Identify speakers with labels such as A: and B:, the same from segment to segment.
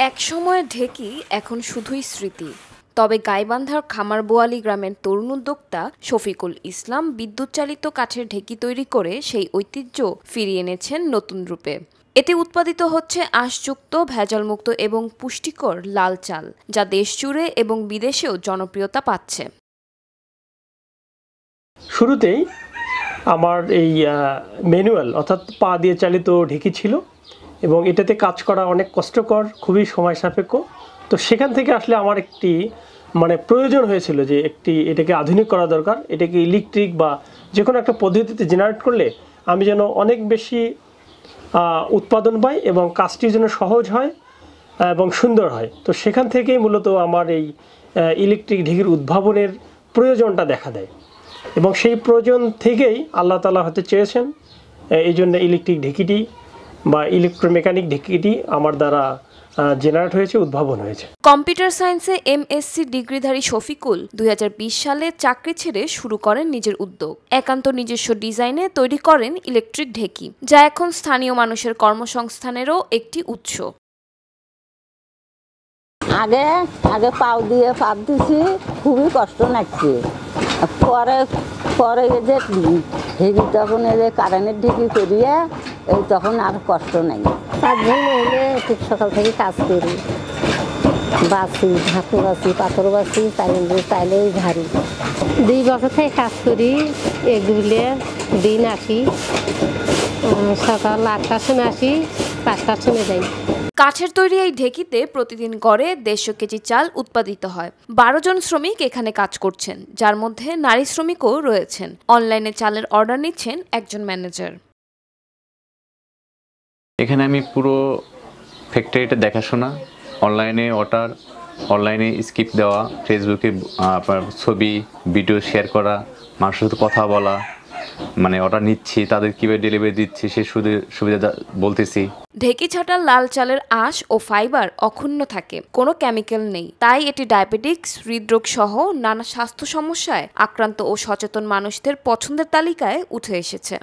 A: একসময়ের ঢেকি এখন শুধুই স্মৃতি। তবে গাইবান্ধার খামারবোয়ালি গ্রামের তরুণ উদ্যোক্তা শফিকুল ইসলাম বিদ্যুৎ চালিত কাঠের ঢেকি তৈরি করে সেই ঐতিহ্য ফিরিয়ে এনেছেন নতুন রূপে। এতে উৎপাদিত হচ্ছে আঁশযুক্ত, ভেজালমুক্ত এবং পুষ্টিকর লাল চাল, যা দেশজুড়ে এবং বিদেশেও জনপ্রিয়তা পাচ্ছে।
B: শুরুতেই আমার এই ম্যানুয়াল অর্থাৎ পা দিয়ে চালিত ঢেকি ছিল এবং এটাতে কাজ করা অনেক কষ্টকর, খুবই সময় সাপেক্ষ। তো সেখান থেকে আসলে আমার একটি প্রয়োজন হয়েছিল যে এটাকে আধুনিক করা দরকার। এটাকে ইলেকট্রিক বা যে কোনো একটা পদ্ধতিতে জেনারেট করলে আমি যেন অনেক বেশি উৎপাদন পাই এবং কাজটি যেন সহজ হয় এবং সুন্দর হয়। তো সেখান থেকেই মূলত আমার এই ইলেকট্রিক ঢেকির উদ্ভাবনের প্রয়োজনটা দেখা দেয় এবং সেই প্রয়োজন থেকেই আল্লাহ তাআলা হতে চেয়েছেন, এই জন্য ইলেকট্রিক ঢেকিটি বা ইলেকট্রোমেকানিক ঢেকিটি আমার দ্বারা জেনারেট হয়েছে, উদ্ভাবন হয়েছে।
A: কম্পিউটার সায়েন্সে এমএসসি ডিগ্রিধারী শফিকুল 2020 সালে চাকরি ছেড়ে শুরু করেন নিজের উদ্যোগ। একান্ত নিজস্ব ডিজাইনে তৈরি করেন ইলেকট্রিক ঢেকি, যা এখন স্থানীয় মানুষের কর্মসংস্থানেরও একটি উৎস।
C: আগে আগে পাও দিয়ে পাপ দিছি, খুবই কষ্ট লাগছে। পরে যে ঢেকি তখন এই যে কারেন্টের ঢেকি করিয়ে এই তখন আর কষ্ট নাই।
D: 4 জন মহিলা ঠিক সকাল থেকে কাজ করি, বাসি, ধাতু বাসি, পাথর বাসি, চাইলে ঝাড়ি। 2 বছর থেকে কাজ করি। এগুলো দিন আসি, সকাল 8টার সময় আসি, 5টার সময় যাই।
A: কাঠের তৈরি এই ঢেকিতে প্রতিদিন গড়ে 150 কেজি চাল উৎপাদিত হয়। 12 জন শ্রমিক এখানে কাজ করছেন, যার মধ্যে নারী শ্রমিকও রয়েছেন। অনলাইনে চালের অর্ডার নিচ্ছেন একজন ম্যানেজার।
E: এখানে আমি পুরো ফ্যাক্টরিটা দেখাশোনা, অনলাইনে অর্ডার, অনলাইনে স্ক্রিপ্ট দেওয়া, ফেসবুকে আপনার ছবি ভিডিও শেয়ার করা, মানুষের সাথে কথা বলা, অর্ডার নিচ্ছি, তাদের কীভাবে ডেলিভারি দিচ্ছি সে সুবিধা বলতেছি।
A: ঢেকি ছাটার লাল চালের আঁশ ও ফাইবার অক্ষুণ্ণ থাকে, কোনো কেমিক্যাল নেই। তাই এটি ডায়াবেটিক্স, হৃদরোগ সহ নানা স্বাস্থ্য সমস্যায় আক্রান্ত ও সচেতন মানুষদের পছন্দের তালিকায় উঠে এসেছে।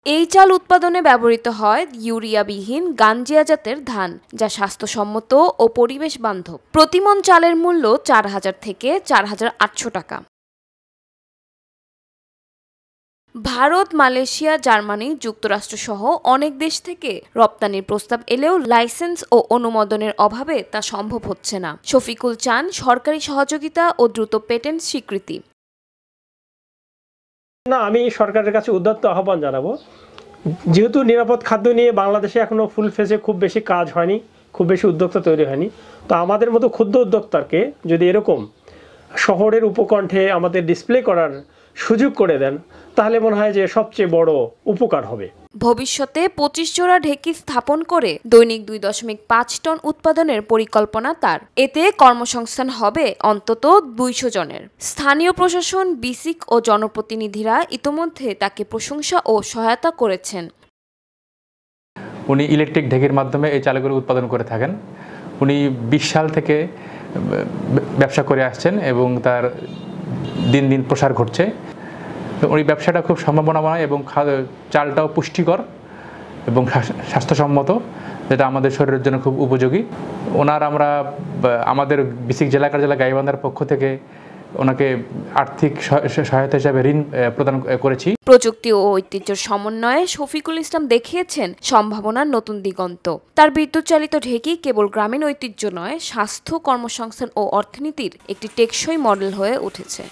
A: এই চাল উৎপাদনে ব্যবহৃত হয় ইউরিয়াবিহীন গাঞ্জিয়া জাতের ধান, যা স্বাস্থ্যসম্মত ও পরিবেশ বান্ধব। প্রতিমণ চালের মূল্য 4000 থেকে 4800 টাকা। ভারত, মালয়েশিয়া, জার্মানি, যুক্তরাষ্ট্র সহ অনেক দেশ থেকে রপ্তানির প্রস্তাব এলেও লাইসেন্স ও অনুমোদনের অভাবে তা সম্ভব হচ্ছে না। শফিকুল চান সরকারি সহযোগিতা ও দ্রুত পেটেন্ট স্বীকৃতি।
B: আমি সরকারের কাছে উদাত্ত আহ্বান জানাবো, যেহেতু নিরাপদ খাদ্য নিয়ে বাংলাদেশে এখনো ফুল ফেজে খুব বেশি কাজ হয়নি, খুব বেশি উদ্যোক্তা তৈরি হয়নি। তো আমাদের মতো ক্ষুদ্র উদ্যোক্তাকে যদি এরকম শহরের উপকণ্ঠে আমাদের ডিসপ্লে করার সুযোগ করে দেন, তাহলে মনে হয় যে সবচেয়ে বড় উপকার হবে।
A: ভবিষ্যতে 25 জোড়া ঢেকি স্থাপন করে দৈনিক 2.5 টন উৎপাদনের পরিকল্পনা তার। এতে কর্মসংস্থান হবে অন্তত 200 জনের। স্থানীয় প্রশাসন, বিসিক ও জনপ্রতিনিধিরা ইতোমধ্যে তাকে প্রশংসা ও সহায়তা করেছেন।
F: উনি ইলেকট্রিক ঢেকির মাধ্যমে এই চালগুলো উৎপাদন করে থাকেন। উনি 20 সাল থেকে ব্যবসা করে আসছেন এবং তার দিন দিন প্রসার ঘটছে। ওই ব্যবসাটা খুব সম্ভাবনাময় এবং চালটাও পুষ্টিকর এবং স্বাস্থ্যসম্মত, যেটা আমাদের শরীরের জন্য খুব উপযোগী। আমরা আমাদের বিসিক জেলা কার্যালয় গাইবান্ধার পক্ষ থেকে ওনাকে আর্থিক সহায়তা হিসাবে ঋণ প্রদান করেছি।
A: প্রযুক্তি ও ঐতিহ্যের সমন্বয়ে শফিকুল ইসলাম দেখিয়েছেন সম্ভাবনার নতুন দিগন্ত। তার বিদ্যুৎ চালিত ঢেকি কেবল গ্রামীণ ঐতিহ্য নয়, স্বাস্থ্য, কর্মসংস্থান ও অর্থনীতির একটি টেকসই মডেল হয়ে উঠেছে।